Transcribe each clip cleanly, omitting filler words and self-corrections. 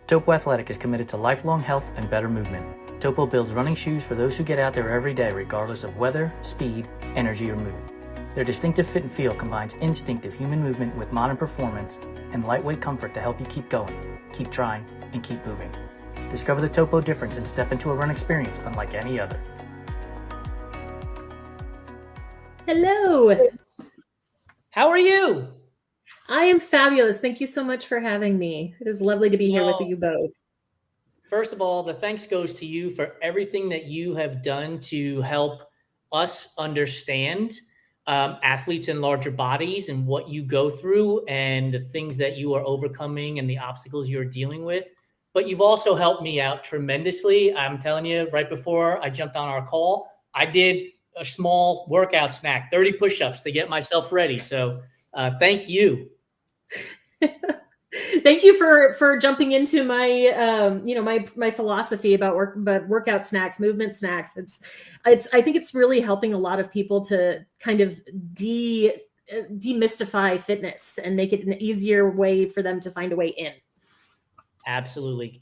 Topo Athletic is committed to lifelong health and better movement. Topo builds running shoes for those who get out there every day regardless of weather, speed, energy, or mood. Their distinctive fit and feel combines instinctive human movement with modern performance and lightweight comfort to help you keep going, keep trying, and keep moving. Discover the Topo difference and step into a run experience unlike any other. Hello. How are you? I am fabulous. Thank you so much for having me. It is lovely to be here with you both. First of all, the thanks goes to you for everything that you have done to help us understand athletes in larger bodies and what you go through and the things that you are overcoming and the obstacles you're dealing with. But you've also helped me out tremendously. I'm telling you, right before I jumped on our call, I did a small workout snack, 30 push-ups to get myself ready. So thank you. Thank you for jumping into my my philosophy about workout snacks, movement snacks. I think it's really helping a lot of people to kind of demystify fitness and make it an easier way for them to find a way in. Absolutely.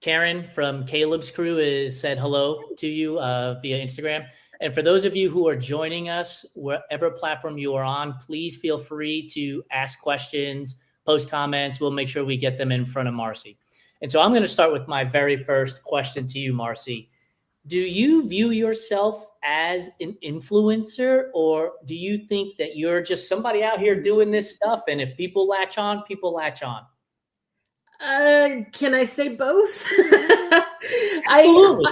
Karen from Caleb's crew has said hello to you via Instagram. And for those of you who are joining us, wherever platform you are on, please feel free to ask questions, post comments. We'll make sure we get them in front of Marci. And so I'm going to start with my very first question to you, Marci. Do you view yourself as an influencer, or do you think that you're just somebody out here doing this stuff, and if people latch on, people latch on? Can I say both? Absolutely.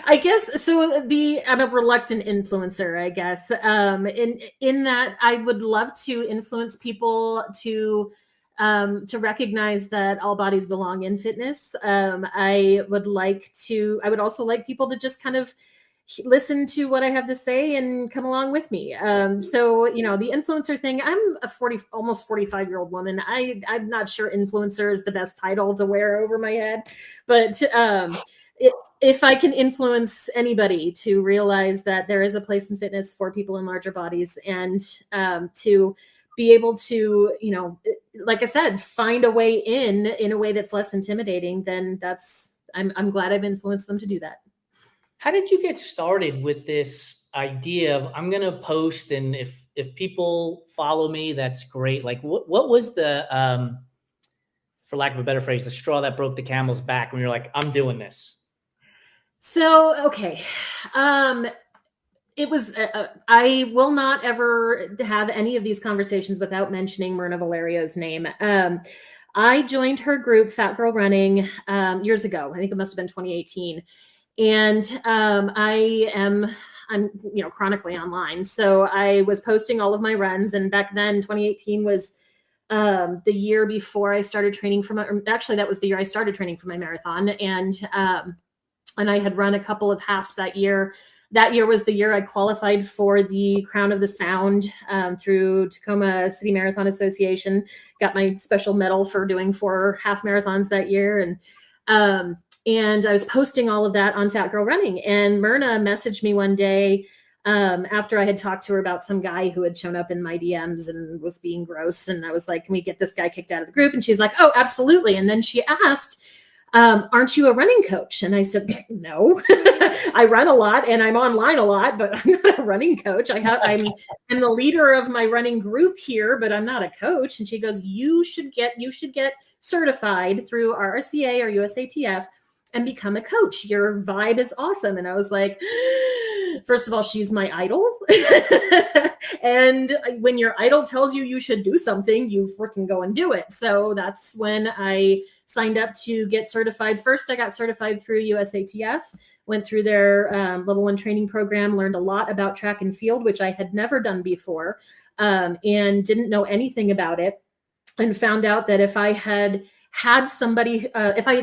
I guess so. I'm a reluctant influencer, I guess. In that I would love to influence people to recognize that all bodies belong in fitness. I would also like people to just kind of listen to what I have to say and come along with me. So, the influencer thing, I'm a almost 45-year-old woman. I'm not sure influencer is the best title to wear over my head, but if I can influence anybody to realize that there is a place in fitness for people in larger bodies and to be able to, like I said, find a way in a way that's less intimidating, then I'm glad I've influenced them to do that. How did you get started with this idea of I'm going to post, and if people follow me, that's great. Like what was the, for lack of a better phrase, the straw that broke the camel's back when you're like, I'm doing this? So, okay. It was, I will not ever have any of these conversations without mentioning Myrna Valerio's name. I joined her group, Fat Girl Running, years ago. I think it must have been 2018. And I'm chronically online. So I was posting all of my runs. And back then, 2018 was the year before I started training actually, that was the year I started training for my marathon. And I had run a couple of halves that year. That year was the year I qualified for the Crown of the Sound through Tacoma City Marathon Association. Got my special medal for doing 4 half marathons that year. And I was posting all of that on Fat Girl Running. And Myrna messaged me one day after I had talked to her about some guy who had shown up in my DMs and was being gross. And I was like, can we get this guy kicked out of the group? And she's like, oh, absolutely. And then she asked, aren't you a running coach? And I said, no, I run a lot and I'm online a lot, but I'm not a running coach. I'm the leader of my running group here, but I'm not a coach. And she goes, you should get certified through RRCA or USATF and become a coach. Your vibe is awesome. And I was like, first of all, she's my idol. And when your idol tells you you should do something, you freaking go and do it. So that's when I signed up to get certified. First, I got certified through USATF, went through their level 1 training program, learned a lot about track and field, which I had never done before, and didn't know anything about it, and found out that if I had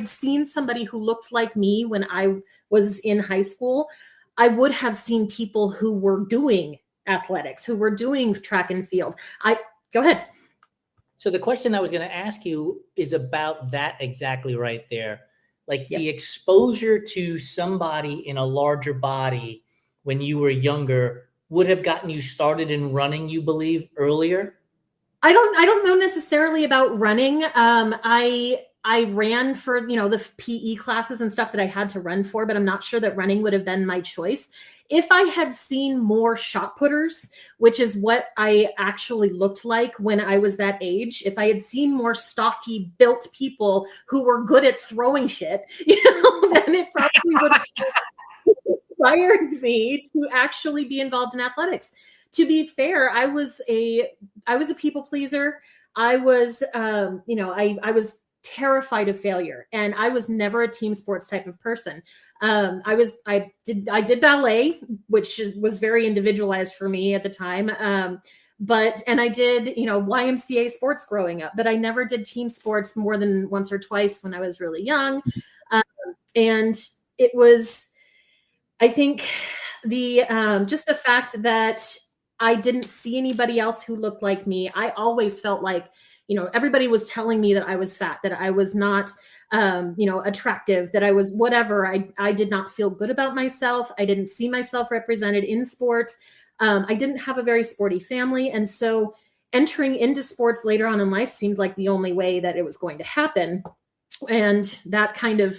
seen somebody who looked like me when I was in high school, I would have seen people who were doing athletics, who were doing track and field. Go ahead. So the question I was going to ask you is about that exactly right there. Like the exposure to somebody in a larger body when you were younger would have gotten you started in running, you believe, earlier? I don't know necessarily about running. I I ran for, the PE classes and stuff that I had to run for, but I'm not sure that running would have been my choice. If I had seen more shot putters, which is what I actually looked like when I was that age, if I had seen more stocky built people who were good at throwing shit, then it probably would have inspired me to actually be involved in athletics. To be fair, I was a people pleaser. I was, I was terrified of failure, and I was never a team sports type of person. I did ballet, which was very individualized for me at the time. And I did, YMCA sports growing up, but I never did team sports more than once or twice when I was really young. And it was, I think, just the fact that I didn't see anybody else who looked like me. I always felt like, everybody was telling me that I was fat, that I was not, attractive, that I was whatever. I did not feel good about myself. I didn't see myself represented in sports. I didn't have a very sporty family. And so entering into sports later on in life seemed like the only way that it was going to happen. And that kind of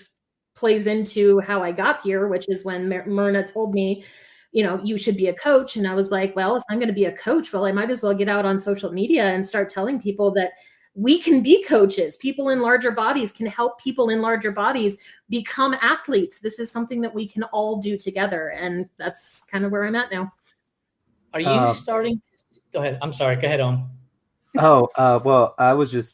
plays into how I got here, which is when Myrna told me, you should be a coach. And I was like, well, if I'm going to be a coach, well, I might as well get out on social media and start telling people that we can be coaches. People in larger bodies can help people in larger bodies become athletes. This is something that we can all do together. And that's kind of where I'm at now. Are you starting to go ahead? I'm sorry. Go ahead, Om. Well,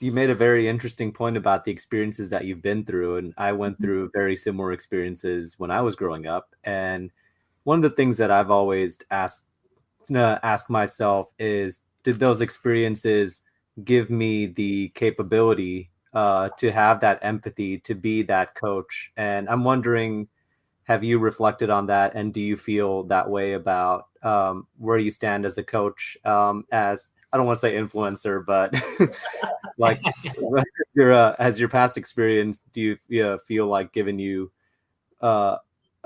you made a very interesting point about the experiences that you've been through. And I went through very similar experiences when I was growing up. And one of the things that I've always asked myself is, did those experiences give me the capability to have that empathy, to be that coach? And I'm wondering, have you reflected on that? And do you feel that way about where you stand as a coach, as, I don't want to say influencer, but like as your past experience, do you feel like giving you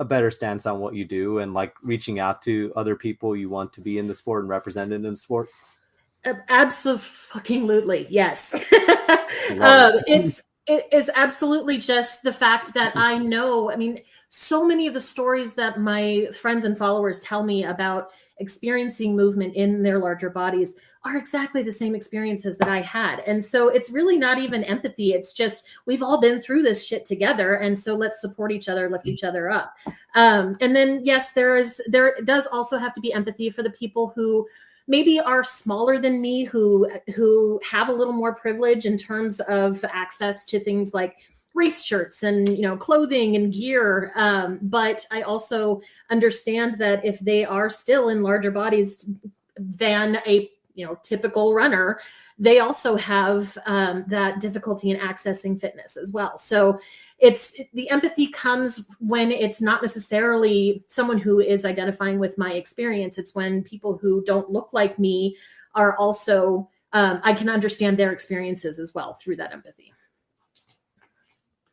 a better stance on what you do and like reaching out to other people you want to be in the sport and represented in the sport? Absolutely. Yes. It is absolutely just the fact that I know, so many of the stories that my friends and followers tell me about experiencing movement in their larger bodies are exactly the same experiences that I had. And so it's really not even empathy. It's just, we've all been through this shit together. And so let's support each other, lift each other up. And then, yes, there does also have to be empathy for the people who maybe are smaller than me, who have a little more privilege in terms of access to things like race shirts and clothing and gear. But I also understand that if they are still in larger bodies than a typical runner, they also have that difficulty in accessing fitness as well. So the empathy comes when it's not necessarily someone who is identifying with my experience. It's when people who don't look like me are also, I can understand their experiences as well through that empathy.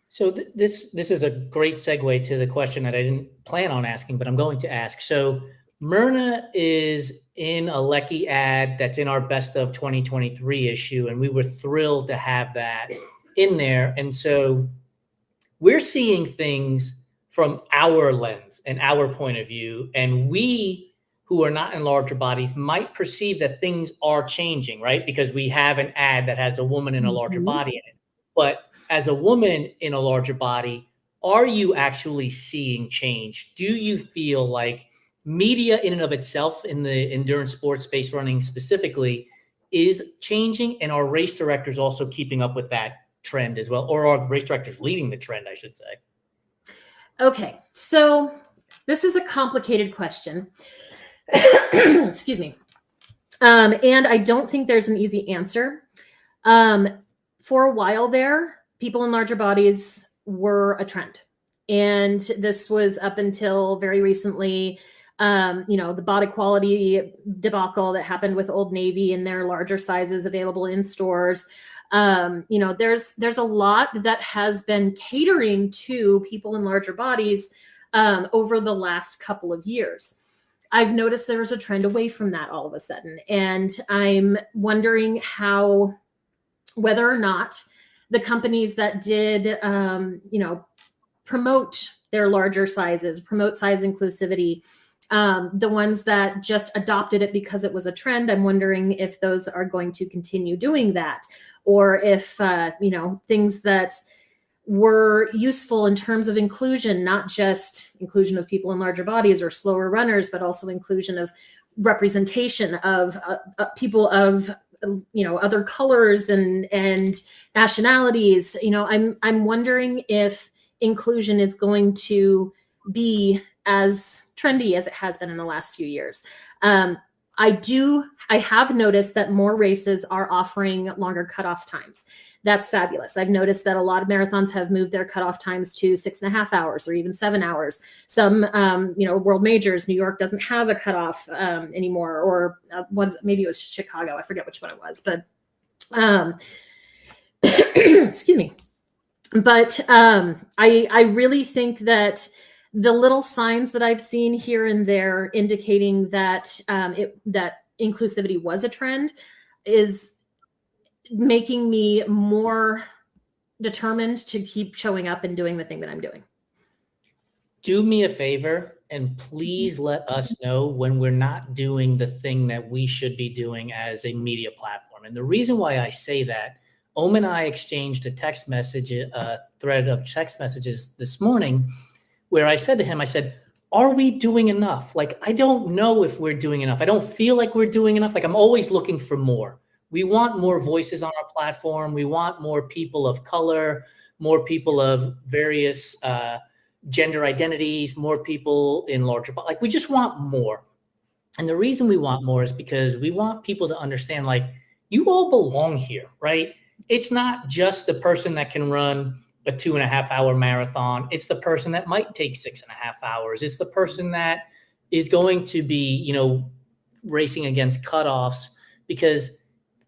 So this is a great segue to the question that I didn't plan on asking, but I'm going to ask. So Myrna is in a Lecky ad that's in our Best of 2023 issue, and we were thrilled to have that in there. And so we're seeing things from our lens and our point of view, and we who are not in larger bodies might perceive that things are changing, right? Because we have an ad that has a woman in a larger body in it. But as a woman in a larger body, are you actually seeing change? Do you feel like media in and of itself in the endurance sports space, running specifically, is changing? And are race directors also keeping up with that trend as well? Or are race directors leading the trend, I should say? Okay, so this is a complicated question. Excuse me. And I don't think there's an easy answer. For a while there, people in larger bodies were a trend. And this was up until very recently, the body quality debacle that happened with Old Navy and their larger sizes available in stores. There's a lot that has been catering to people in larger bodies over the last couple of years. I've noticed there was a trend away from that all of a sudden. And I'm wondering whether or not the companies that did, promote their larger sizes, promote size inclusivity, the ones that just adopted it because it was a trend. I'm wondering if those are going to continue doing that, or if, things that were useful in terms of inclusion, not just inclusion of people in larger bodies or slower runners, but also inclusion of representation of people of other colors and nationalities. I'm wondering if inclusion is going to be as trendy as it has been in the last few years. I have noticed that more races are offering longer cutoff times. That's fabulous. I've noticed that a lot of marathons have moved their cutoff times to 6.5 hours or even 7 hours. Some, world majors, New York doesn't have a cutoff anymore, or maybe it was Chicago. I forget which one it was, but excuse me. But I really think that the little signs that I've seen here and there indicating that that inclusivity was a trend is making me more determined to keep showing up and doing the thing that I'm doing. Do me a favor and please let us know when we're not doing the thing that we should be doing as a media platform. And the reason why I say that, Ohm and I exchanged a text message, a thread of text messages this morning, where I said to him, I said, are we doing enough? Like, I don't know if we're doing enough. I don't feel like we're doing enough. Like, I'm always looking for more. We want more voices on our platform. We want more people of color, more people of various gender identities, more people in larger, like, we just want more. And the reason we want more is because we want people to understand, like, you all belong here, right? It's not just the person that can run a 2.5 hour marathon. It's the person that might take 6.5 hours. It's the person that is going to be, racing against cutoffs, because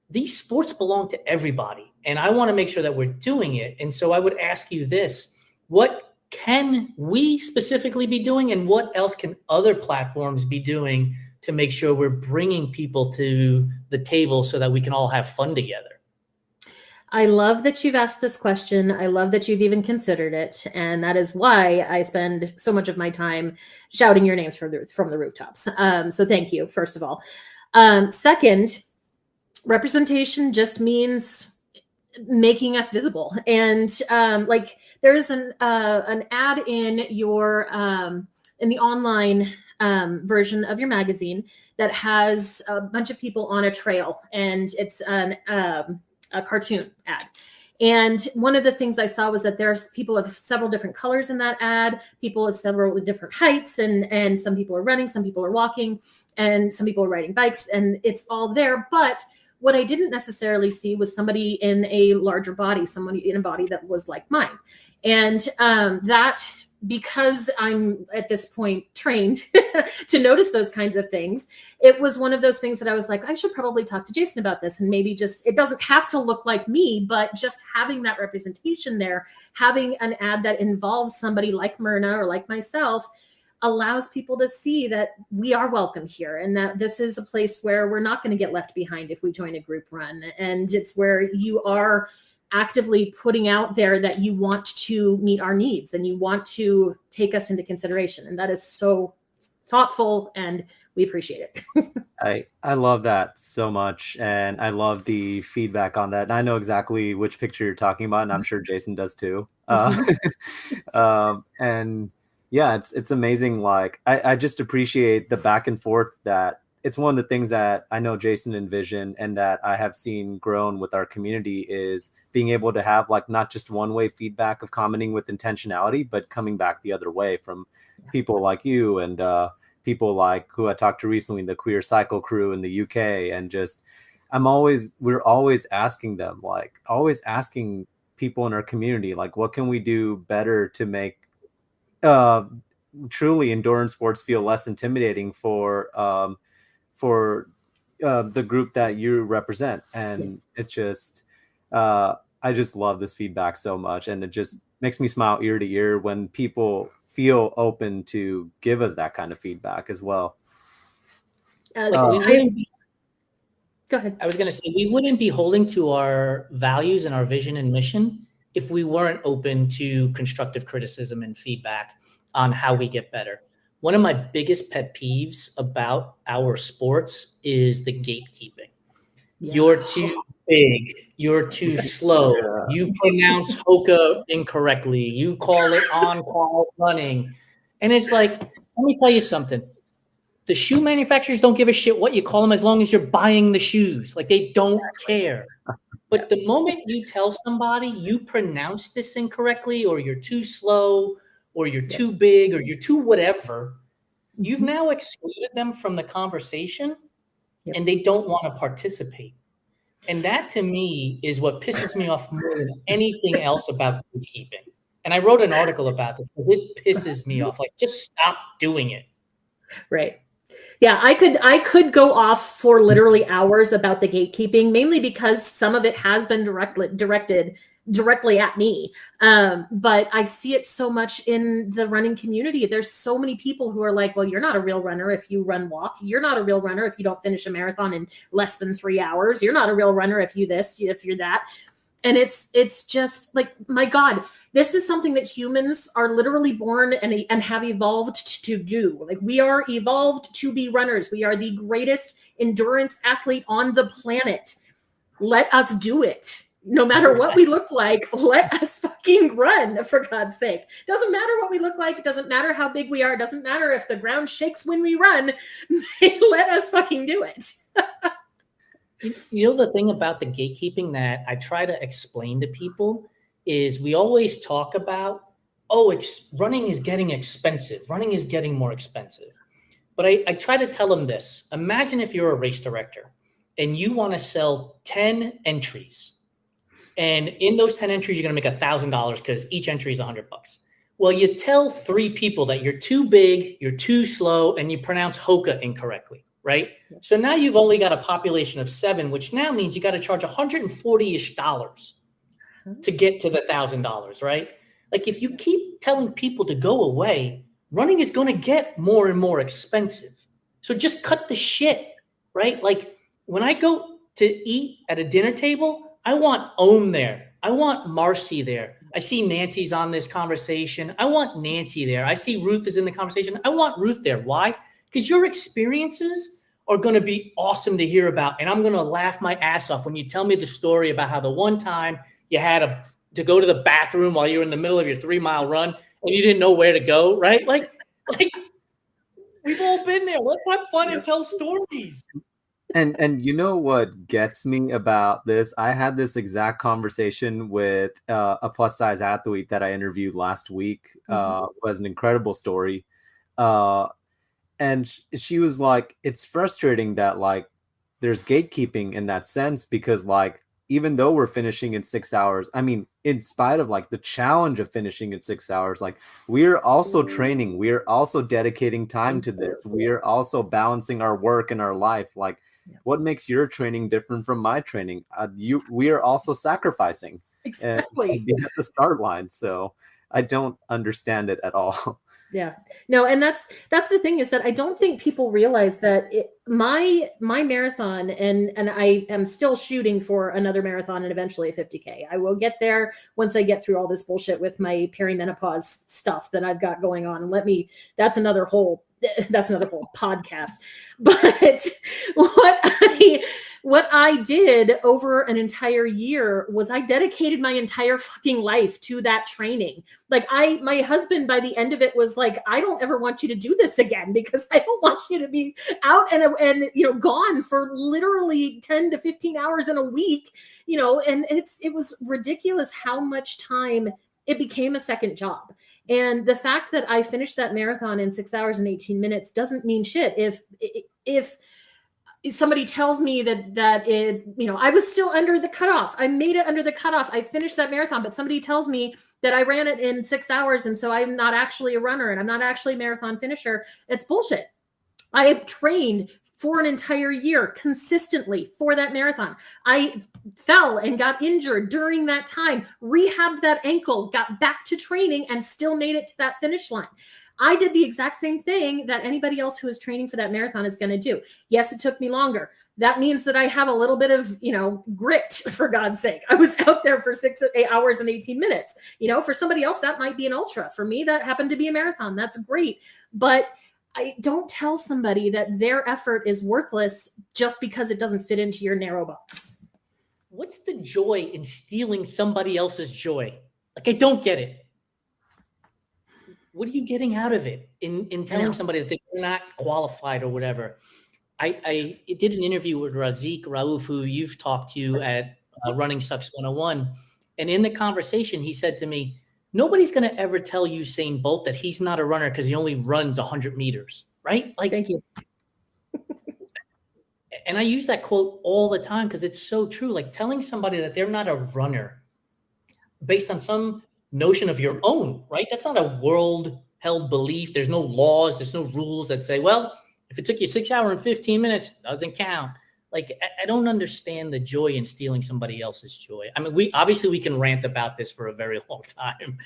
these sports belong to everybody. And I want to make sure that we're doing it. And so I would ask you this: what can we specifically be doing, and what else can other platforms be doing to make sure we're bringing people to the table so that we can all have fun together? I love that you've asked this question. I love that you've even considered it. And that is why I spend so much of my time shouting your names from the rooftops. So thank you, first of all. Second, representation just means making us visible. And there's an ad in your in the online version of your magazine that has a bunch of people on a trail, and it's a cartoon ad. And one of the things I saw was that there's people of several different colors in that ad, people of several different heights, and some people are running, some people are walking, and some people are riding bikes, and it's all there. But what I didn't necessarily see was somebody in a larger body, somebody in a body that was like mine. And that, because I'm at this point trained to notice those kinds of things, it was one of those things that I was like, I should probably talk to Jason about this. And maybe just, it doesn't have to look like me, but just having that representation there, having an ad that involves somebody like Myrna or like myself, allows people to see that we are welcome here, and that this is a place where we're not going to get left behind if we join a group run. And it's where you are actively putting out there that you want to meet our needs and you want to take us into consideration. And that is so thoughtful, and we appreciate it. I love that so much. And I love the feedback on that. And I know exactly which picture you're talking about, and I'm sure Jason does too. And yeah, it's amazing. Like, I just appreciate the back and forth. That it's one of the things that I know Jason envisioned and that I have seen grown with our community, is being able to have, like, not just one way feedback of commenting with intentionality, but coming back the other way from people like you and people like who I talked to recently, the Queer Cycle crew in the UK. And just, we're always asking them, like, always asking people in our community, like, what can we do better to make truly endurance sports feel less intimidating for the group that you represent. And it just, I just love this feedback so much, and it just makes me smile ear to ear when people feel open to give us that kind of feedback as well. Go ahead. I was going to say, we wouldn't be holding to our values and our vision and mission if we weren't open to constructive criticism and feedback on how we get better. One of my biggest pet peeves about our sports is the gatekeeping. Yeah. You're too big. You're too slow. Yeah. You pronounce hoka incorrectly. You call it on-call running. And it's like, let me tell you something. The shoe manufacturers don't give a shit what you call them as long as you're buying the shoes. Like, they don't care. But the moment you tell somebody you pronounce this incorrectly, or you're too slow, or you're too big, or you're too whatever, you've now excluded them from the conversation, and they don't want to participate. And that, to me, is what pisses me off more than anything else about gatekeeping. And I wrote an article about this. It pisses me off. Like, just stop doing it. Right. Yeah, I could go off for literally hours about the gatekeeping, mainly because some of it has been directed directly at me. But I see it so much in the running community. There's so many people who are like, well, you're not a real runner if you run walk. You're not a real runner if you don't finish a marathon in less than 3 hours. You're not a real runner if you're that. And it's just like, my God, this is something that humans are literally born and have evolved to do. Like, we are evolved to be runners. We are the greatest endurance athlete on the planet. Let us do it. No matter what we look like, let us fucking run, for God's sake. Doesn't matter what we look like. It doesn't matter how big we are. It doesn't matter if the ground shakes when we run. Let us fucking do it. You know, the thing about the gatekeeping that I try to explain to people is, we always talk about, running is getting expensive. Running is getting more expensive. But I try to tell them this. Imagine if you're a race director and you want to sell 10 entries. And in those 10 entries, you're going to make $1,000 because each entry is $100. Well, you tell 3 people that you're too big, you're too slow, and you pronounce hoka incorrectly. Right? So now you've only got a population of 7, which now means you got to charge $140-ish to get to the $1,000, right? Like, if you keep telling people to go away, running is going to get more and more expensive. So just cut the shit, right? Like, when I go to eat at a dinner table, I want Ohm there. I want Marci there. I see Nancy's on this conversation. I want Nancy there. I see Ruth is in the conversation. I want Ruth there. Why? Because your experiences are going to be awesome to hear about. And I'm going to laugh my ass off when you tell me the story about how the one time you had to go to the bathroom while you were in the middle of your 3-mile run and you didn't know where to go, right? Like we've all been there. Let's have fun and tell stories. And you know what gets me about this? I had this exact conversation with a plus size athlete that I interviewed last week. Who has an incredible story. And she was like, it's frustrating that like there's gatekeeping in that sense, because like, even though we're finishing in 6 hours, I mean, in spite of like the challenge of finishing in 6 hours, like we're also training, we're also dedicating time to this. We're also balancing our work and our life. Like, what makes your training different from my training? We are also sacrificing to be at the start line. So I don't understand it at all. Yeah, no. And that's the thing, is that I don't think people realize that my marathon, and I am still shooting for another marathon and eventually a 50K. I will get there once I get through all this bullshit with my perimenopause stuff that I've got going on. And that's another whole podcast. But what I did over an entire year was I dedicated my entire fucking life to that training. Like, my husband by the end of it was like, I don't ever want you to do this again, because I don't want you to be out and gone for literally 10 to 15 hours in a week, and it was ridiculous how much time it became a second job. And the fact that I finished that marathon in 6 hours and 18 minutes doesn't mean shit. If somebody tells me that it, I was still under the cutoff, I made it under the cutoff, I finished that marathon, but somebody tells me that I ran it in 6 hours, and so I'm not actually a runner and I'm not actually a marathon finisher, it's bullshit. I have trained for an entire year consistently for that marathon. I fell and got injured during that time, rehabbed that ankle, got back to training, and still made it to that finish line. I did the exact same thing that anybody else who is training for that marathon is going to do. Yes, it took me longer. that means that I have a little bit of, grit, for God's sake. I was out there for 8 hours and 18 minutes. For somebody else, that might be an ultra. For me, that happened to be a marathon. That's great. But I don't tell somebody that their effort is worthless just because it doesn't fit into your narrow box. What's the joy in stealing somebody else's joy? Like, I don't get it. What are you getting out of it in telling somebody that they're not qualified or whatever? I did an interview with Razik Raouf, who you've talked to at Running Sucks 101. And in the conversation, he said to me, nobody's going to ever tell Usain Bolt that he's not a runner because he only runs 100 meters, right? Like, thank you. And I use that quote all the time because it's so true. Like, telling somebody that they're not a runner based on some notion of your own, right? That's not a world held belief. There's no laws. There's no rules that say, well, if it took you 6 hours and 15 minutes, it doesn't count. Like, I don't understand the joy in stealing somebody else's joy. I mean, we can rant about this for a very long time.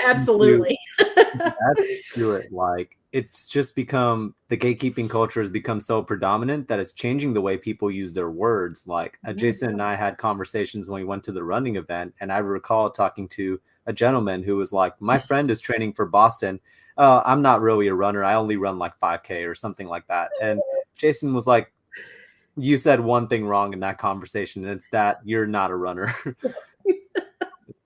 Absolutely. That's it. Like, it's just become, the gatekeeping culture has become so predominant that it's changing the way people use their words. Like, Jason and I had conversations when we went to the running event, and I recall talking to a gentleman who was like, my friend is training for Boston. I'm not really a runner. I only run like 5K or something like that. And Jason was like, you said one thing wrong in that conversation, and it's that you're not a runner.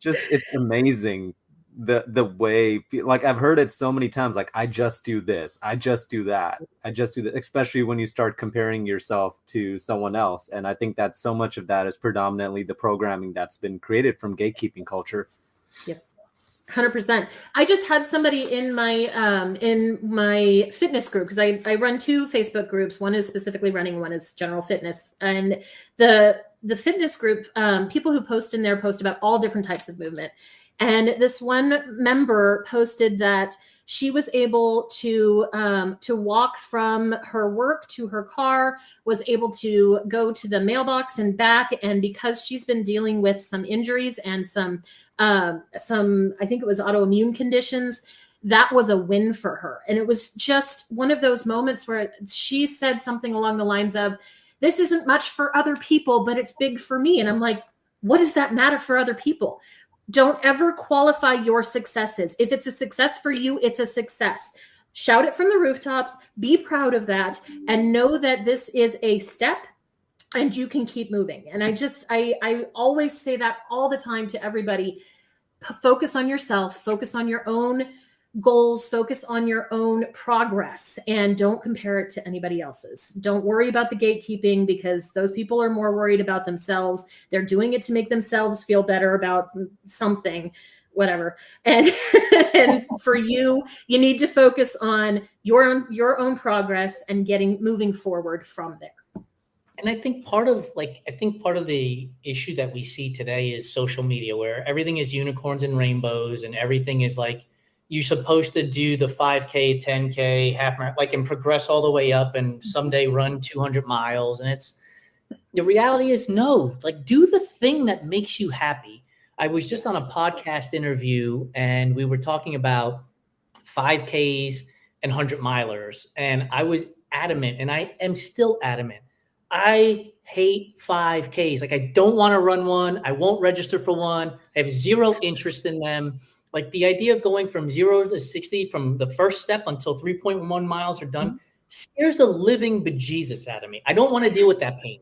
It's amazing the way, like, I've heard it so many times, like, I just do this, I just do that, I just do that, especially when you start comparing yourself to someone else. And I think that so much of that is predominantly the programming that's been created from gatekeeping culture. Yeah. 100%. I just had somebody in my fitness group, because I run 2 Facebook groups. One is specifically running, one is general fitness. And the fitness group, people who post in there post about all different types of movement. And this one member posted that she was able to walk from her work to her car, was able to go to the mailbox and back. And because she's been dealing with some injuries and some, I think it was autoimmune conditions, that was a win for her. And it was just one of those moments where she said something along the lines of, this isn't much for other people, but it's big for me. And I'm like, what does that matter for other people? Don't ever qualify your successes. If it's a success for you, it's a success. Shout it from the rooftops, be proud of that, and know that this is a step and you can keep moving. And I always say that all the time to everybody. Focus on yourself, focus on your own goals, focus on your own progress, and don't compare it to anybody else's. Don't worry about the gatekeeping, because those people are more worried about themselves. They're doing it to make themselves feel better about something, whatever. And for you need to focus on your own progress and moving forward from there. And I think part of the issue that we see today is social media, where everything is unicorns and rainbows, and everything is like, you're supposed to do the 5K, 10K, half marathon, like, and progress all the way up and someday run 200 miles. And the reality is, no, like, do the thing that makes you happy. I was just on a podcast interview, and we were talking about 5Ks and 100 milers. And I was adamant, and I am still adamant, I hate 5Ks. Like, I don't want to run one. I won't register for one. I have zero interest in them. Like, the idea of going from 0 to 60 from the first step until 3.1 miles are done scares the living bejesus out of me. I don't want to deal with that pain.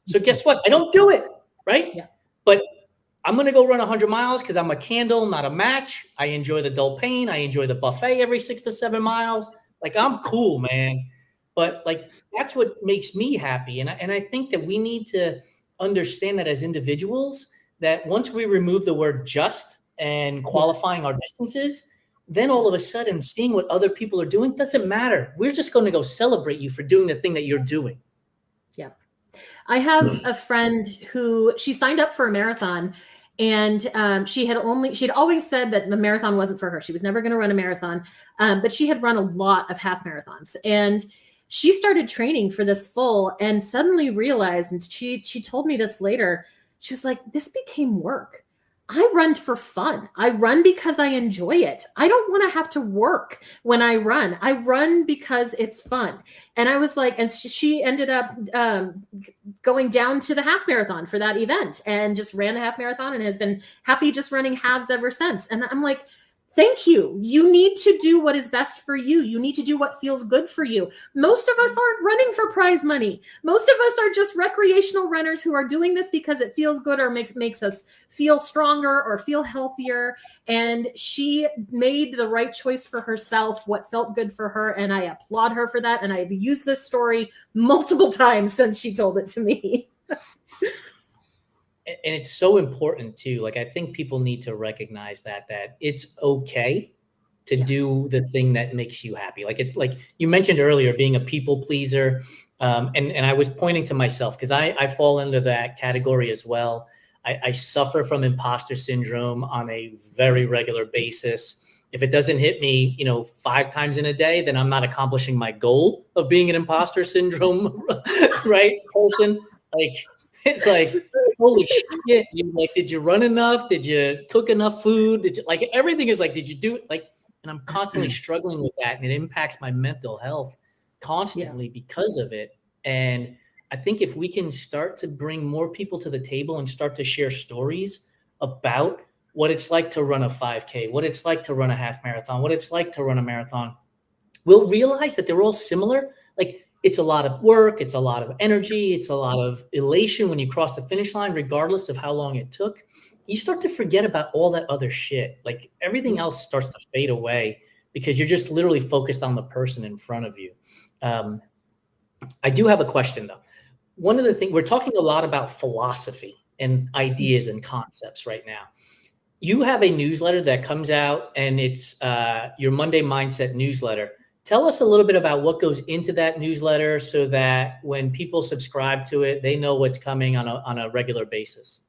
So guess what? I don't do it, right? Yeah. But I'm going to go run 100 miles because I'm a candle, not a match. I enjoy the dull pain. I enjoy the buffet every 6 to 7 miles. Like, I'm cool, man. But, like, that's what makes me happy. And I think that we need to understand that as individuals, that once we remove the word just and qualifying our distances, then all of a sudden seeing what other people are doing doesn't matter. We're just going to go celebrate you for doing the thing that you're doing. Yeah. I have a friend who, she signed up for a marathon, and she had always said that the marathon wasn't for her. She was never going to run a marathon, but she had run a lot of half marathons, and she started training for this full, and suddenly realized, and she told me this later, she was like, this became work. I run for fun. I run because I enjoy it. I don't want to have to work when I run. I run because it's fun. And I was like, and she ended up going down to the half marathon for that event and just ran the half marathon and has been happy just running halves ever since. And I'm like, thank you. You need to do what is best for you. You need to do what feels good for you. Most of us aren't running for prize money. Most of us are just recreational runners who are doing this because it feels good or makes us feel stronger or feel healthier. And she made the right choice for herself, what felt good for her. And I applaud her for that. And I've used this story multiple times since she told it to me. And it's so important too. Like, I think people need to recognize that it's okay to do the thing that makes you happy. Like, it's like you mentioned earlier, being a people pleaser. And I was pointing to myself because I fall into that category as well. I suffer from imposter syndrome on a very regular basis. If it doesn't hit me, 5 times in a day, then I'm not accomplishing my goal of being an imposter syndrome, right, person. Like, it's like, holy shit! Did you run enough? Did you cook enough food? Did you everything is like, did you do it? And I'm constantly struggling with that, and it impacts my mental health constantly because of it. And I think if we can start to bring more people to the table and start to share stories about what it's like to run a 5K, what it's like to run a half marathon, what it's like to run a marathon, we'll realize that they're all similar. Like, it's a lot of work, it's a lot of energy, it's a lot of elation when you cross the finish line, regardless of how long it took. You start to forget about all that other shit. Like, everything else starts to fade away because you're just literally focused on the person in front of you. I do have a question though. One of the things, we're talking a lot about philosophy and ideas and concepts right now. You have a newsletter that comes out, and it's your Monday Mindset newsletter. Tell us a little bit about what goes into that newsletter so that when people subscribe to it, they know what's coming on a regular basis.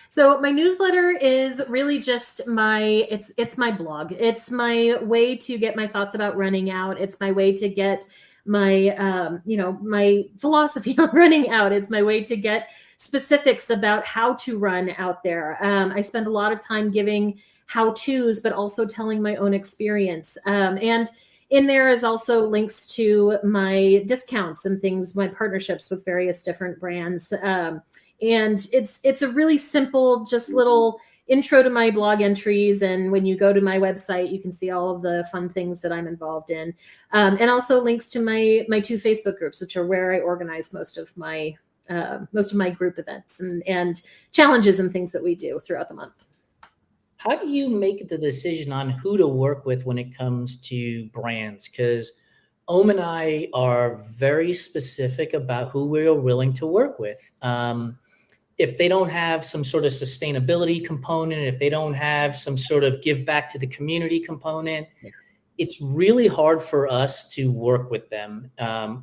So my newsletter is really just it's my blog. It's my way to get my thoughts about running out. It's my way to get my, my philosophy on running out. It's my way to get specifics about how to run out there. I spend a lot of time giving how-tos, but also telling my own experience. And in there is also links to my discounts and things, my partnerships with various different brands. And it's a really simple, just little intro to my blog entries. And when you go to my website, you can see all of the fun things that I'm involved in. And also links to my 2 Facebook groups, which are where I organize most of my group events and challenges and things that we do throughout the month. How do you make the decision on who to work with when it comes to brands? Because Ohm and I are very specific about who we're willing to work with. If they don't have some sort of sustainability component, if they don't have some sort of give back to the community component, it's really hard for us to work with them.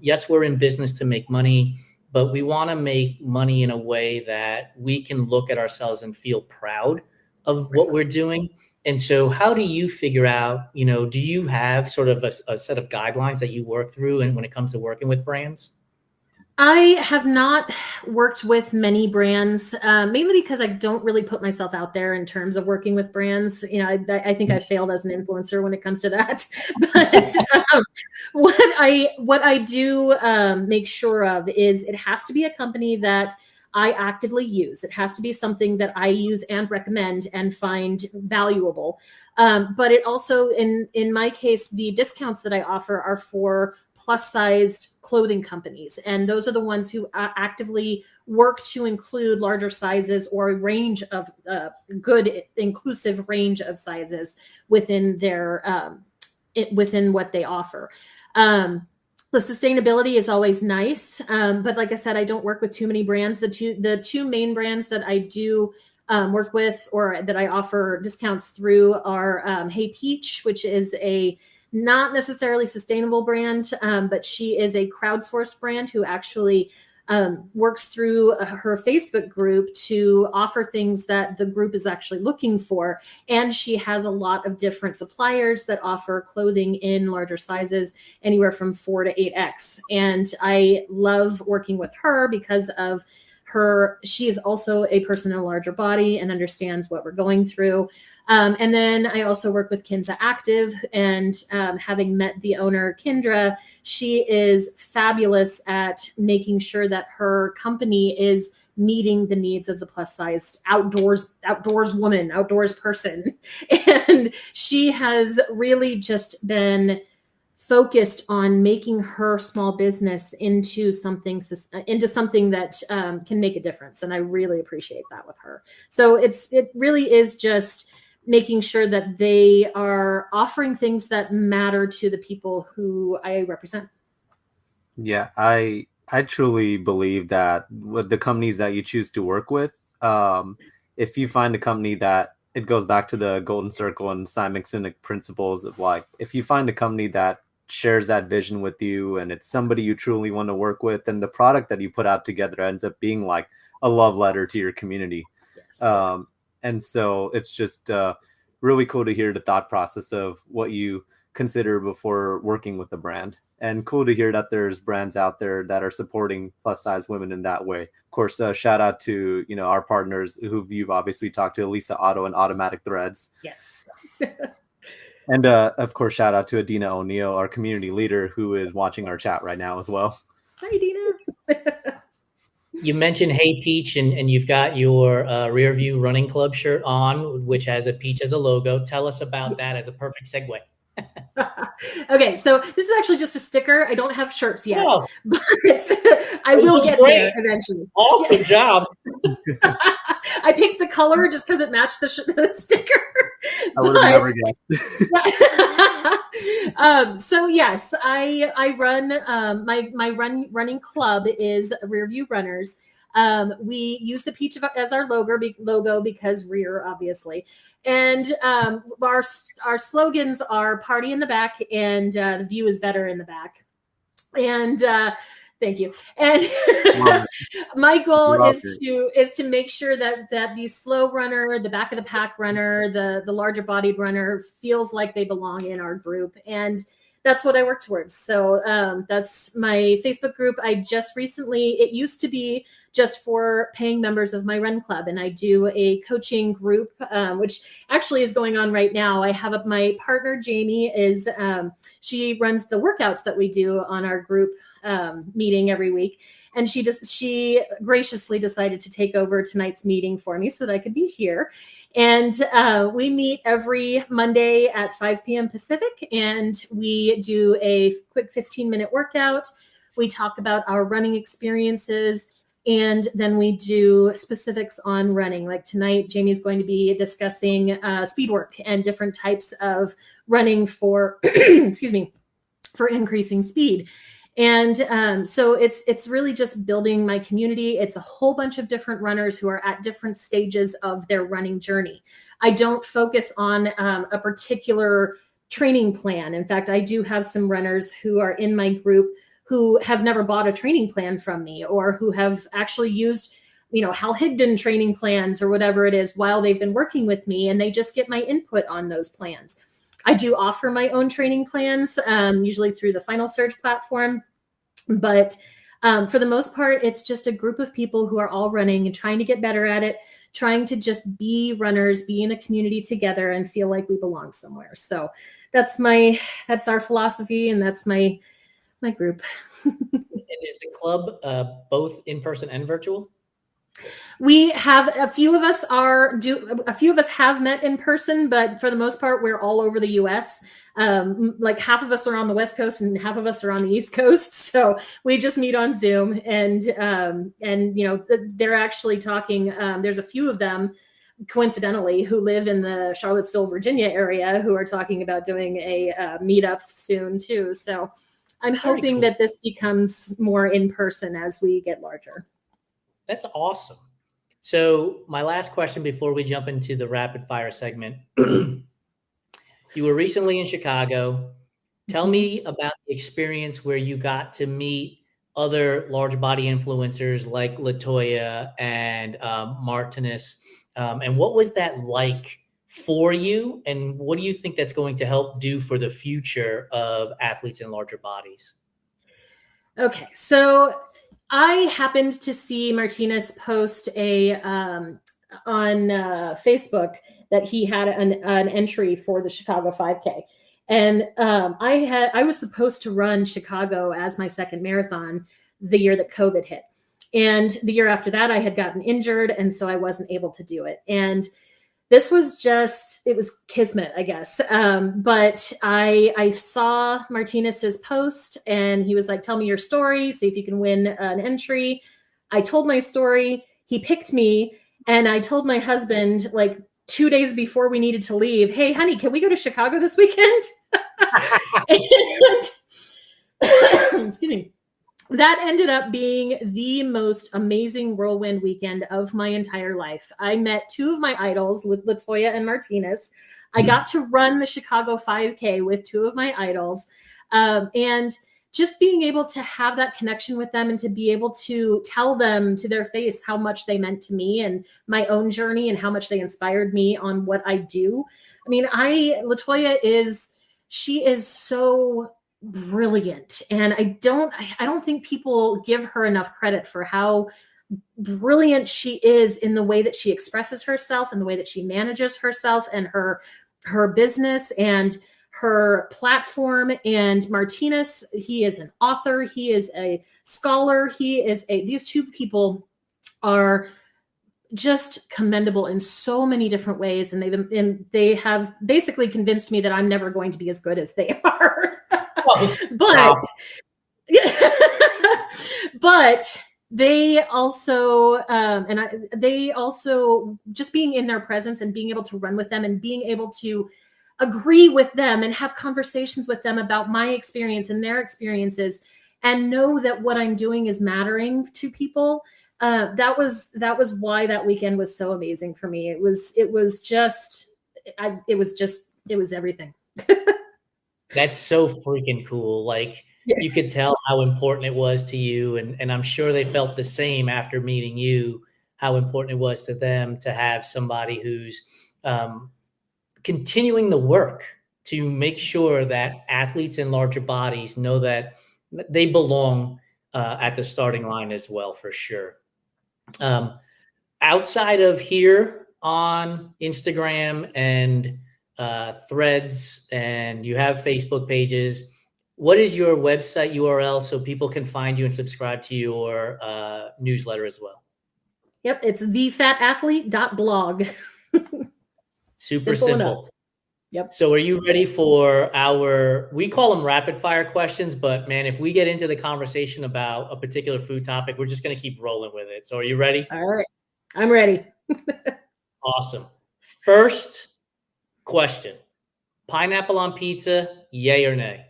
Yes, we're in business to make money, but we want to make money in a way that we can look at ourselves and feel proud of what we're doing. And so how do you figure out, do you have sort of a set of guidelines that you work through and when it comes to working with brands? I have not worked with many brands, mainly because I don't really put myself out there in terms of working with brands. I think I failed as an influencer when it comes to that. But what I do make sure of is it has to be a company that I actively use. It has to be something that I use and recommend and find valuable. But it also, in my case, the discounts that I offer are for plus-sized clothing companies. And those are the ones who actively work to include larger sizes or a range of good, inclusive range of sizes within their within what they offer. The sustainability is always nice, but like I said, I don't work with too many brands. The two main brands that I do work with or that I offer discounts through are Hey Peach, which is a not necessarily sustainable brand, but she is a crowdsourced brand who actually works through her Facebook group to offer things that the group is actually looking for. And she has a lot of different suppliers that offer clothing in larger sizes, anywhere from 4 to 8X. And I love working with her because of she is also a person in a larger body and understands what we're going through. And then I also work with Kinza Active, and having met the owner, Kendra, she is fabulous at making sure that her company is meeting the needs of the plus size outdoors woman, outdoors person. And she has really just been focused on making her small business into something that can make a difference. And I really appreciate that with her. So it really is just making sure that they are offering things that matter to the people who I represent. Yeah, I truly believe that with the companies that you choose to work with, if you find a company that, it goes back to the golden circle and Simon Sinek principles of like, if you find a company that shares that vision with you and it's somebody you truly want to work with, and the product that you put out together ends up being like a love letter to your community. Yes. And so it's just really cool to hear the thought process of what you consider before working with a brand, and cool to hear that there's brands out there that are supporting plus size women in that way. Of course, shout out to, you know, our partners who you've obviously talked to, Elisa Otto and Automatic Threads. Yes. And of course, shout out to Adina O'Neill, our community leader, who is watching our chat right now as well. Hi, Adina. You mentioned Hey Peach, and you've got your Rear View Running Club shirt on, which has a peach as a logo. Tell us about that as a perfect segue. Okay, so this is actually just a sticker. I don't have shirts yet, but I This will looks get great. there eventually. Awesome job. I picked the color just because it matched the sticker. I would have never guessed. So yes, I run my running club is Rear View Runners. We use the peach as our logo because rear, obviously. And our slogans are party in the back and the view is better in the back. And thank you. And my goal is to make sure that the slow runner, the back of the pack runner, the larger bodied runner feels like they belong in our group. And that's what I work towards. So that's my Facebook group. I just recently, it used to be just for paying members of my run club. And I do a coaching group, which actually is going on right now. I have my partner, Jamie, she runs the workouts that we do on our group meeting every week. And she graciously decided to take over tonight's meeting for me so that I could be here. And we meet every Monday at 5 p.m. Pacific, and we do a quick 15-minute workout. We talk about our running experiences, and then we do specifics on running. Like tonight, Jamie's going to be discussing speed work and different types of running for, excuse me, for increasing speed. And so it's really just building my community. It's a whole bunch of different runners who are at different stages of their running journey. I don't focus on a particular training plan. In fact, I do have some runners who are in my group who have never bought a training plan from me, or who have actually used, Hal Higdon training plans or whatever it is while they've been working with me, and they just get my input on those plans. I do offer my own training plans, usually through the Final Surge platform. But for the most part, it's just a group of people who are all running and trying to get better at it, trying to just be runners, be in a community together and feel like we belong somewhere. So that's our philosophy, and that's my group. And is the club both in person and virtual? We have a few of us have met in person, but for the most part, we're all over the U.S. Like half of us are on the West Coast and half of us are on the East Coast. So we just meet on Zoom, and they're actually talking. There's a few of them, coincidentally, who live in the Charlottesville, Virginia area, who are talking about doing a meetup soon too. So I'm hoping that this becomes more in person as we get larger. That's awesome. So my last question before we jump into the rapid fire segment. You were recently in Chicago. Tell me about the experience where you got to meet other large body influencers like LaToya and Martinez. And what was that like for you? And what do you think that's going to help do for the future of athletes in larger bodies? Okay, so I happened to see Martinez post on Facebook that he had an entry for the Chicago 5K. And I was supposed to run Chicago as my second marathon the year that COVID hit. And the year after that, I had gotten injured. And so I wasn't able to do it. And this was it was kismet, I guess. But I saw Martinez's post and he was like, tell me your story, see if you can win an entry. I told my story. He picked me. And I told my husband, like 2 days before we needed to leave, hey, honey, can we go to Chicago this weekend? And, excuse me. That ended up being the most amazing whirlwind weekend of my entire life. I met two of my idols, Latoya and Martinez. I got to run the Chicago 5K with two of my idols. And just being able to have that connection with them and to be able to tell them to their face how much they meant to me and my own journey and how much they inspired me on what I do. I mean, Latoya she is so brilliant. And I don't think people give her enough credit for how brilliant she is in the way that she expresses herself and the way that she manages herself and her business and her platform. And Martinez, he is an author. He is a scholar. These two people are just commendable in so many different ways. And they have basically convinced me that I'm never going to be as good as they are. But they also, they also just being in their presence and being able to run with them and being able to agree with them and have conversations with them about my experience and their experiences and know that what I'm doing is mattering to people. That was why that weekend was so amazing for me. It was everything. That's so freaking cool. Like, you could tell how important it was to you. And I'm sure they felt the same after meeting you, how important it was to them to have somebody who's continuing the work to make sure that athletes in larger bodies know that they belong at the starting line as well, for sure. Outside of here on Instagram and Threads, and you have Facebook pages, what is your website URL so people can find you and subscribe to your newsletter as well? Yep, it's thefatathlete.blog. Super simple. Yep. So are you ready for we call them rapid fire questions, but man, if we get into the conversation about a particular food topic, we're just going to keep rolling with it. So are you ready? All right. I'm ready. Awesome. First question. Pineapple on pizza, yay or nay?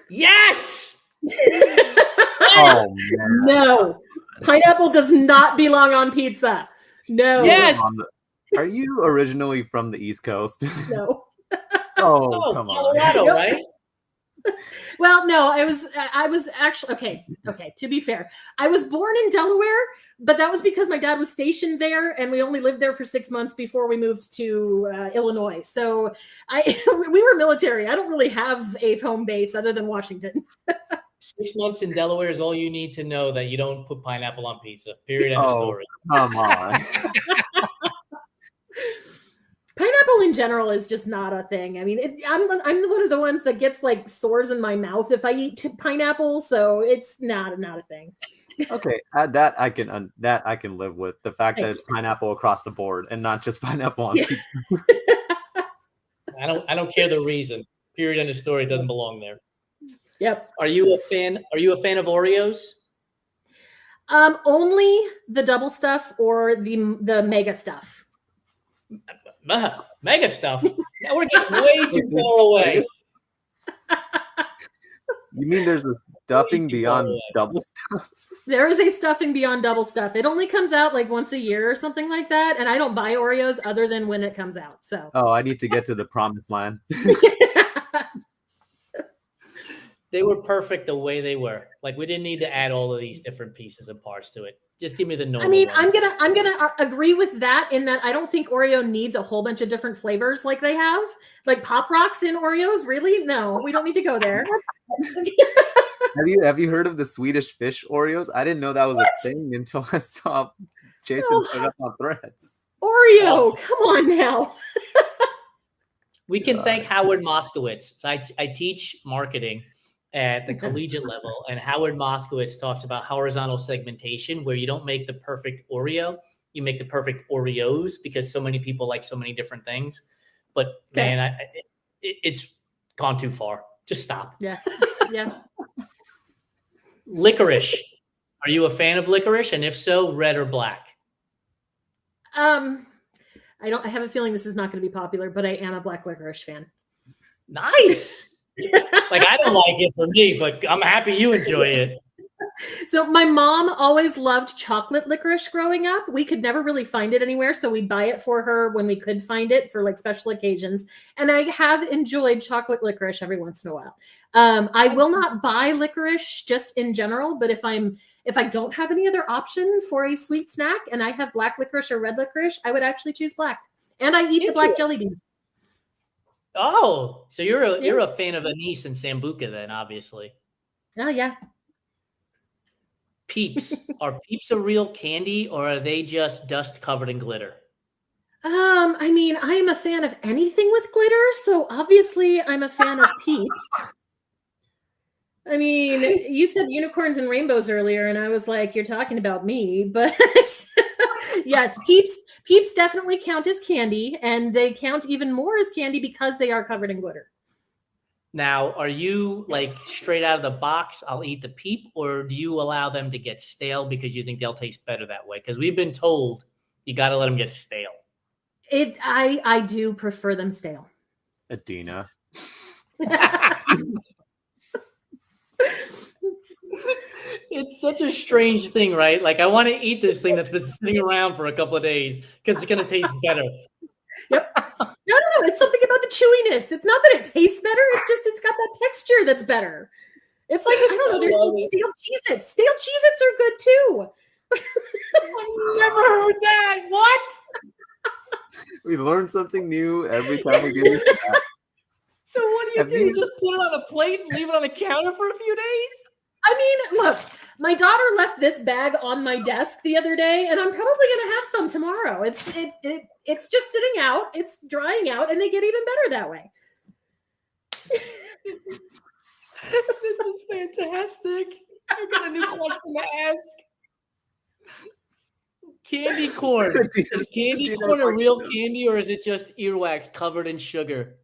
Yes! Oh, man. No. Pineapple does not belong on pizza. No. Yes! Are you originally from the East Coast? No. Oh, come Colorado, on. right? Well, no, I was actually, okay. To be fair, I was born in Delaware, but that was because my dad was stationed there and we only lived there for 6 months before we moved to Illinois. So we were military. I don't really have a home base other than Washington. 6 months in Delaware is all you need to know that you don't put pineapple on pizza. Period. End of story. Come on. Pineapple in general is just not a thing. I mean, I'm one of the ones that gets like sores in my mouth if I eat pineapple, so it's not a thing. Okay, that I can live with, the fact that it's pineapple across the board and not just pineapple on pizza. I don't care the reason. Period. End of story. It doesn't belong there. Yep. Are you a fan of Oreos? Only the double stuff or the mega stuff. Mega stuff. Now we're getting way too far away. You mean there's a stuffing beyond double stuff? There is a stuffing beyond double stuff. It only comes out like once a year or something like that. And I don't buy Oreos other than when it comes out. So. Oh, I need to get to the promised land. They were perfect the way they were. Like, we didn't need to add all of these different pieces and parts to it. Just give me the normal. I mean, ones. I'm gonna agree with that in that I don't think Oreo needs a whole bunch of different flavors like they have, like Pop Rocks in Oreos. Really? No, we don't need to go there. Have you heard of the Swedish fish Oreos? I didn't know that was a thing until I saw Jason put it up on Threads. Oreo, come on now. We can thank Howard Moskowitz. So I teach marketing at the collegiate level, and Howard Moskowitz talks about horizontal segmentation, where you don't make the perfect Oreo, you make the perfect Oreos, because so many people like so many different things. But man, it's gone too far. Just stop. Yeah. Licorice. Are you a fan of licorice? And if so, red or black? I have a feeling this is not going to be popular, but I am a black licorice fan. Nice. Like, I don't like it for me, but I'm happy you enjoy it. So my mom always loved chocolate licorice growing up. We could never really find it anywhere, so we'd buy it for her when we could find it for like special occasions. And I have enjoyed chocolate licorice every once in a while. I will not buy licorice just in general, but if I don't have any other option for a sweet snack and I have black licorice or red licorice, I would actually choose black. And I eat the black jelly beans. Oh, so you're a fan of anise and sambuca then, obviously. Oh yeah. Peeps. Are Peeps a real candy, or are they just dust covered in glitter? I mean, I am a fan of anything with glitter, so obviously I'm a fan of Peeps. I mean, you said unicorns and rainbows earlier, and I was like, you're talking about me, but yes, Peeps definitely count as candy, and they count even more as candy because they are covered in glitter. Now, are you like straight out of the box, I'll eat the Peep, or do you allow them to get stale because you think they'll taste better that way? Because we've been told you got to let them get stale. I do prefer them stale. Adina. It's such a strange thing, right? Like, I want to eat this thing that's been sitting around for a couple of days because it's going to taste better. Yep. No. It's something about the chewiness. It's not that it tastes better. It's just it's got that texture that's better. It's like, I don't know. There's some stale Cheez-Its. Stale Cheez-Its are good too. I've never heard that. What? We learn something new every time we get it. So what do? You just put it on a plate and leave it on the counter for a few days? I mean, look, my daughter left this bag on my desk the other day, and I'm probably going to have some tomorrow. It's just sitting out, it's drying out, and they get even better that way. This is fantastic. I've got a new question to ask. Candy corn. Is candy corn a real candy, or is it just earwax covered in sugar?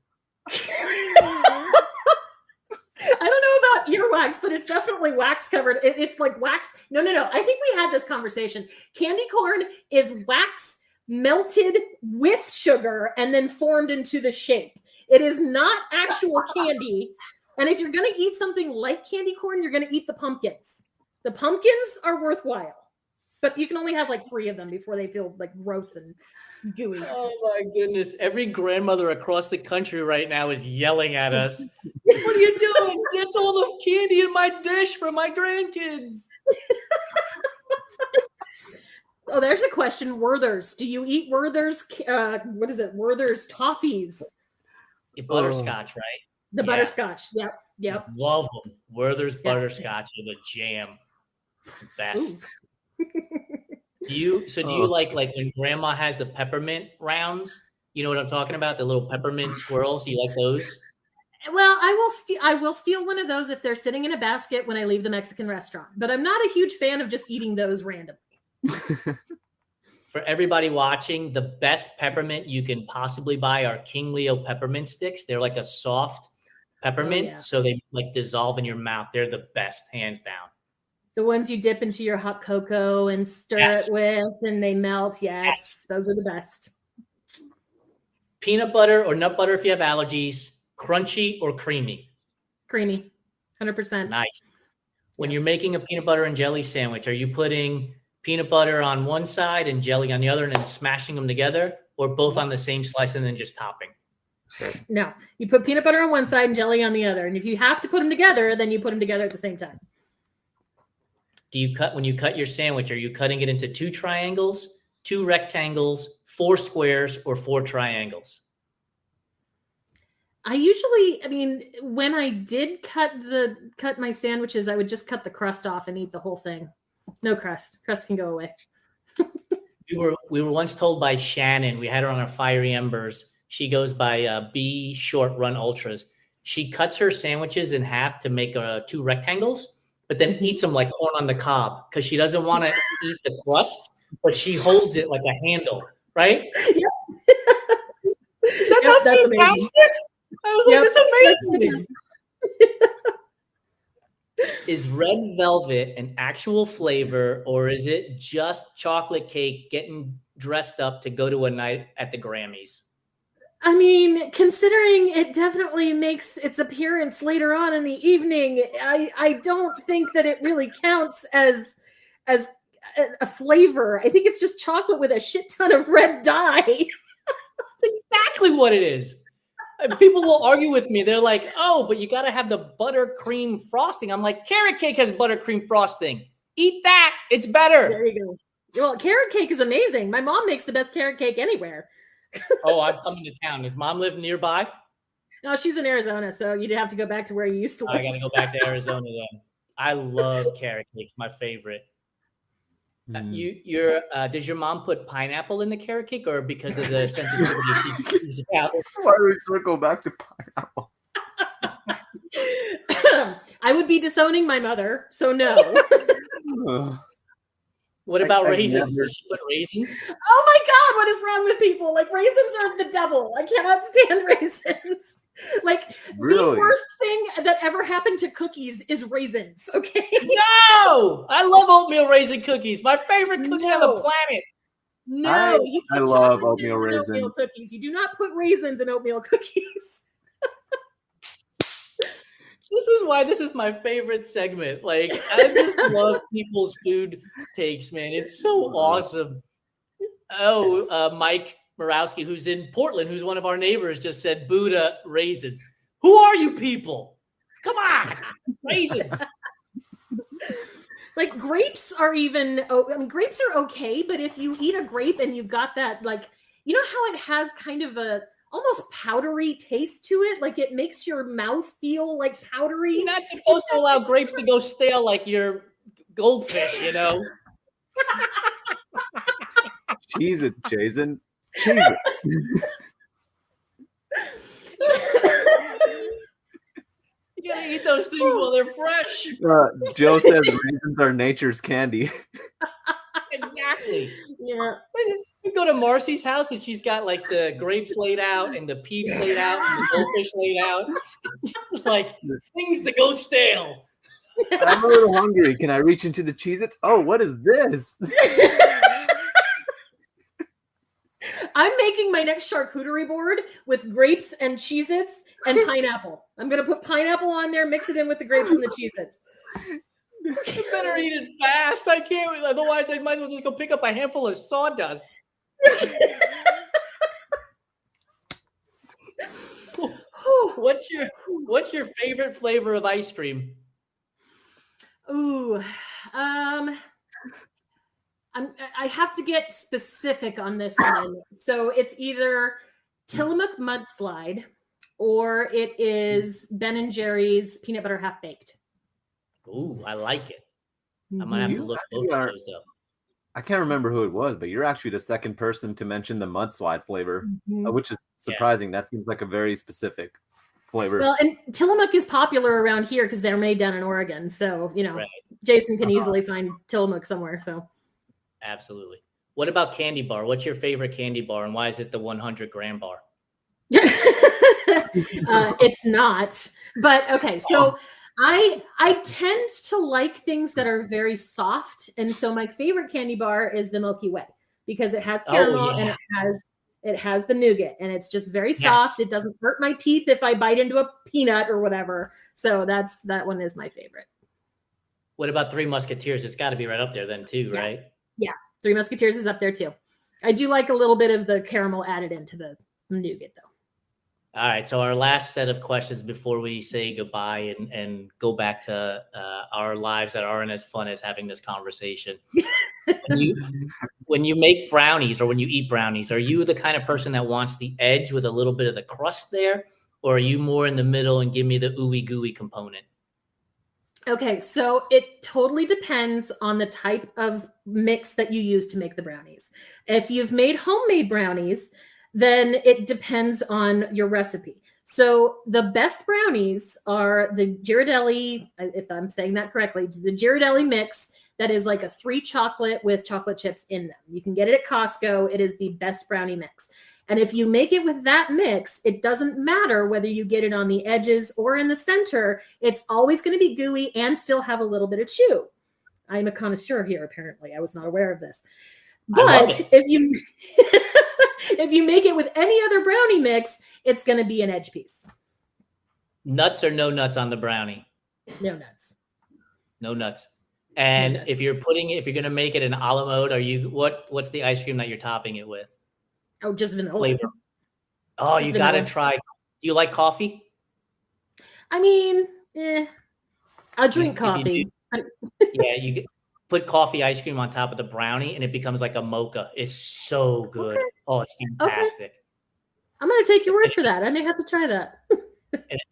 I don't know about earwax, but it's definitely wax covered. It's like wax. No. I think we had this conversation. Candy corn is wax melted with sugar and then formed into the shape. It is not actual candy. And if you're going to eat something like candy corn, you're going to eat the pumpkins. The pumpkins are worthwhile, but you can only have like 3 of them before they feel like gross and gooey. Oh my goodness. Every grandmother across the country right now is yelling at us. What are you doing? That's all the candy in my dish for my grandkids. Oh, there's a question. Werther's. Do you eat Werther's? What is it? Werther's toffees. Butterscotch, right? The butterscotch. Yep. Love them. Werther's butterscotch are the jam. Best. Do you like when grandma has the peppermint rounds? You know what I'm talking about? The little peppermint swirls. Do you like those? Well, I will steal one of those if they're sitting in a basket when I leave the Mexican restaurant. But I'm not a huge fan of just eating those randomly. For everybody watching, the best peppermint you can possibly buy are King Leo peppermint sticks. They're like a soft peppermint, so they like dissolve in your mouth. They're the best, hands down. The ones you dip into your hot cocoa and stir it with, and they melt. Yes, those are the best. Peanut butter or nut butter if you have allergies. Crunchy or creamy? Creamy, 100%. Nice. When you're making a peanut butter and jelly sandwich, are you putting peanut butter on one side and jelly on the other and then smashing them together, or both on the same slice and then just topping? No, you put peanut butter on one side and jelly on the other. And if you have to put them together, then you put them together at the same time. When you cut your sandwich, are you cutting it into 2 triangles, 2 rectangles, 4 squares, or 4 triangles? I usually, I mean, when I did cut my sandwiches, I would just cut the crust off and eat the whole thing. No crust. Crust can go away. We were once told by Shannon, we had her on our Fiery Embers. She goes by B Short Run Ultras. She cuts her sandwiches in half to make 2 rectangles, but then eats them like corn on the cob because she doesn't want to eat the crust, but she holds it like a handle, right? Yep. That's amazing. I was like, that's amazing. Is red velvet an actual flavor, or is it just chocolate cake getting dressed up to go to a night at the Grammys? I mean, considering it definitely makes its appearance later on in the evening, I don't think that it really counts as a flavor. I think it's just chocolate with a shit ton of red dye. That's exactly what it is. People will argue with me. They're like, oh, but you got to have the buttercream frosting. I'm like, carrot cake has buttercream frosting. Eat that. It's better. There you go. Well, carrot cake is amazing. My mom makes the best carrot cake anywhere. Oh, I'm coming to town. Does mom live nearby? No, she's in Arizona, so you'd have to go back to where you used to live. I got to go back to Arizona then. I love carrot cake. It's my favorite. Does your mom put pineapple in the carrot cake, or because of the sensitivity she's about? Why do we circle back to pineapple? I would be disowning my mother, so no. What about raisins? Does she put raisins? Oh my God, what is wrong with people? Like, raisins are the devil. I cannot stand raisins. Like, really? The worst thing that ever happened to cookies is raisins, okay? No! I love oatmeal raisin cookies. My favorite cookie on the planet. No, I love oatmeal raisins. Oatmeal cookies. You do not put raisins in oatmeal cookies. This is why this is my favorite segment. Like, I just love people's food takes, man. It's so awesome. Oh, Mike Morawski, who's in Portland, who's one of our neighbors, just said Buddha raisins. Who are you people? Come on, raisins. Like, grapes are grapes are okay, but if you eat a grape and you've got that, like, you know how it has kind of a almost powdery taste to it? Like, it makes your mouth feel like powdery. You're not supposed to allow grapes to go stale like your goldfish, you know? Jesus, Jason. Jesus. You gotta eat those things while they're fresh. Joe says raisins are nature's candy. Exactly. Yeah. We go to Marci's house and she's got like the grapes laid out and the peas laid out and the goldfish laid out. It's like things that go stale. I'm a little hungry. Can I reach into the Cheez-Its? Oh, what is this? I'm making my next charcuterie board with grapes and Cheez-Its and pineapple. I'm going to put pineapple on there, mix it in with the grapes and the Cheez-Its. You better eat it fast. I can't. Otherwise, I might as well just go pick up a handful of sawdust. What's your favorite flavor of ice cream? Ooh, I have to get specific on this one. So it's either Tillamook Mudslide or it is Ben and Jerry's Peanut Butter Half Baked. Ooh, I like it. I might have to look both of those up. I can't remember who it was, but you're actually the second person to mention the mudslide flavor, which is surprising. That seems like a very specific flavor. Well, and Tillamook is popular around here because they're made down in Oregon. So, you know, right. Jason can easily find Tillamook somewhere. So, absolutely. What about candy bar? What's your favorite candy bar, and why is it the 100-gram bar? It's not. But okay, so I tend to like things that are very soft, and so my favorite candy bar is the Milky Way because it has caramel and it has the nougat, and it's just very soft. It doesn't hurt my teeth if I bite into a peanut or whatever. So that one is my favorite. What about Three Musketeers? It's got to be right up there then too, right? Yeah, Three Musketeers is up there too. I do like a little bit of the caramel added into the nougat though. All right, so our last set of questions before we say goodbye and go back to our lives that aren't as fun as having this conversation. When you make brownies or when you eat brownies, are you the kind of person that wants the edge with a little bit of the crust there? or are you more in the middle and give me the ooey gooey component? Okay, so it totally depends on the type of mix that you use to make the brownies. If you've made homemade brownies, then it depends on your recipe. So the best brownies are the Ghirardelli, if I'm saying that correctly, the Ghirardelli mix that is like a 3 chocolate with chocolate chips in them. You can get it at Costco. It is the best brownie mix. And if you make it with that mix, it doesn't matter whether you get it on the edges or in the center. It's always going to be gooey and still have a little bit of chew. I'm a connoisseur here, apparently. I was not aware of this. But if you if you make it with any other brownie mix, it's going to be an edge piece. Nuts or no nuts on the brownie? No nuts. No nuts. And No nuts. if you're going to make it an a la mode, what's the ice cream that you're topping it with? Oh, just vanilla flavor. Oh, just you got to try. Do you like coffee? I mean, I'll drink coffee. Yeah, you put coffee ice cream on top of the brownie and it becomes like a mocha. It's so good. Okay. Oh, it's fantastic. Okay. I'm going to take your word for that. I may have to try that.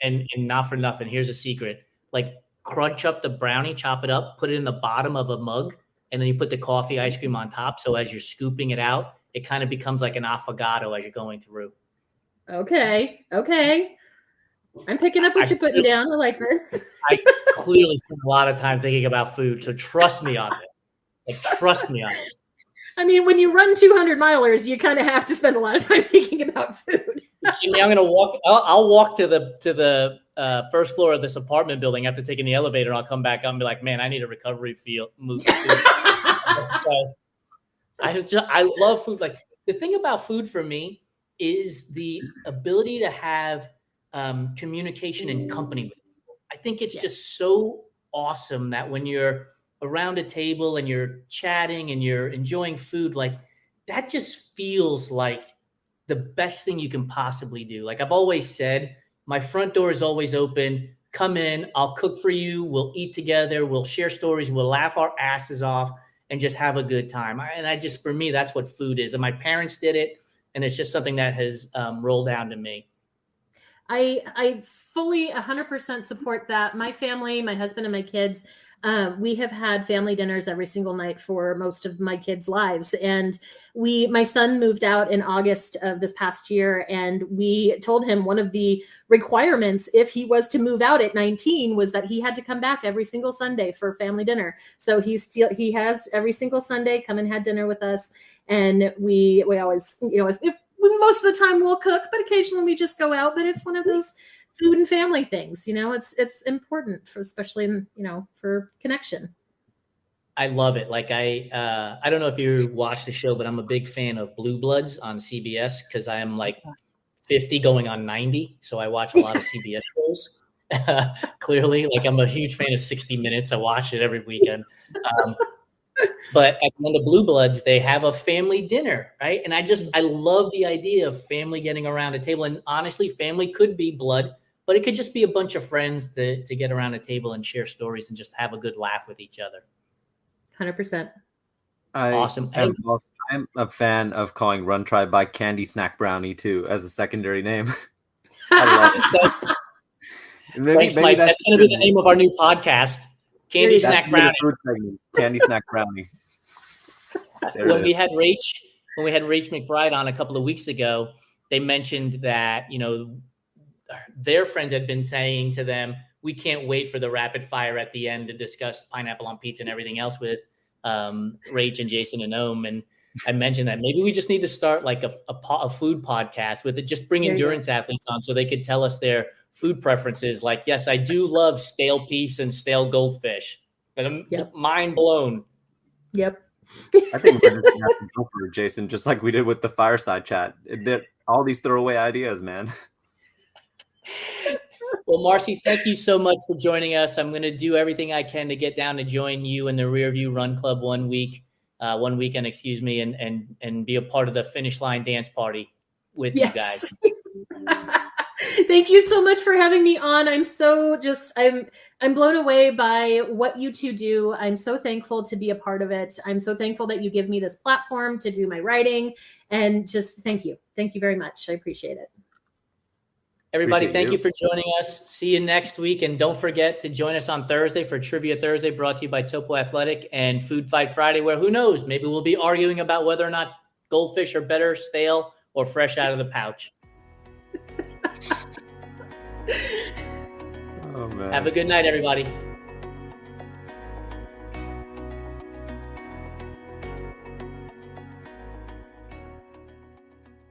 and not for nothing, here's a secret. Like crunch up the brownie, chop it up, put it in the bottom of a mug, and then you put the coffee ice cream on top. So as you're scooping it out, it kind of becomes like an affogato as you're going through. Okay. I'm picking up what you're putting down. I like this. I clearly spend a lot of time thinking about food, so trust me on this. Like, trust me on this. I mean, when you run 200 milers, you kind of have to spend a lot of time thinking about food. Jimmy, I'm gonna walk. I'll walk to the first floor of this apartment building after taking the elevator. I'll come back up and be like, man, I need a recovery move. I love food. Like the thing about food for me is the ability to have communication and company with people. I think it's just so awesome that when you're around a table and you're chatting and you're enjoying food, like that just feels like the best thing you can possibly do. Like I've always said, my front door is always open. Come in, I'll cook for you. We'll eat together. We'll share stories. We'll laugh our asses off and just have a good time. For me, that's what food is. And my parents did it. And it's just something that has rolled down to me. I fully 100% support that. My family, my husband and my kids, we have had family dinners every single night for most of my kids' lives. And my son moved out in August of this past year. And we told him one of the requirements, if he was to move out at 19, was that he had to come back every single Sunday for family dinner. So he has every single Sunday come and had dinner with us. And we always, if most of the time we'll cook, but occasionally we just go out. But it's one of those food and family things, it's important especially for connection. I love it. Like I don't know if you watch the show, but I'm a big fan of Blue Bloods on CBS because I am like 50 going on 90. So I watch a lot of CBS shows. Clearly, like I'm a huge fan of 60 Minutes. I watch it every weekend. But at the end of Blue Bloods, they have a family dinner, right? And I love the idea of family getting around a table. And honestly, family could be blood, but it could just be a bunch of friends to get around a table and share stories and just have a good laugh with each other. 100%. Awesome. I'm a fan of calling Run Tribe by Candy Snack Brownie too as a secondary name. I love it. Thanks, Mike. That's going to be the name of our new podcast. Candy Snack Brownie. Candy Snack Brownie. When we had Rach McBride on a couple of weeks ago, they mentioned that, their friends had been saying to them, we can't wait for the rapid fire at the end to discuss pineapple on pizza and everything else with Rach and Jason and Ohm. And I mentioned that maybe we just need to start like a food podcast with it. Just bring endurance athletes on so they could tell us their food preferences. Like, yes, I do love stale peeps and stale goldfish, but I'm mind blown. Yep. I think we're just gonna have to go for it, Jason, just like we did with the fireside chat. All these throwaway ideas, man. Well, Marci, thank you so much for joining us. I'm going to do everything I can to get down to join you in the Rearview Run Club one weekend, and be a part of the finish line dance party with you guys. Thank you so much for having me on. I'm blown away by what you two do. I'm so thankful to be a part of it. I'm so thankful that you give me this platform to do my writing, and just thank you. Thank you very much. I appreciate it. Everybody, Appreciate thank you. you for joining us. See you next week. And don't forget to join us on Thursday for Trivia Thursday, brought to you by Topo Athletic, and Food Fight Friday, where who knows, maybe we'll be arguing about whether or not goldfish are better stale or fresh out of the pouch. Oh, man. Have a good night, everybody.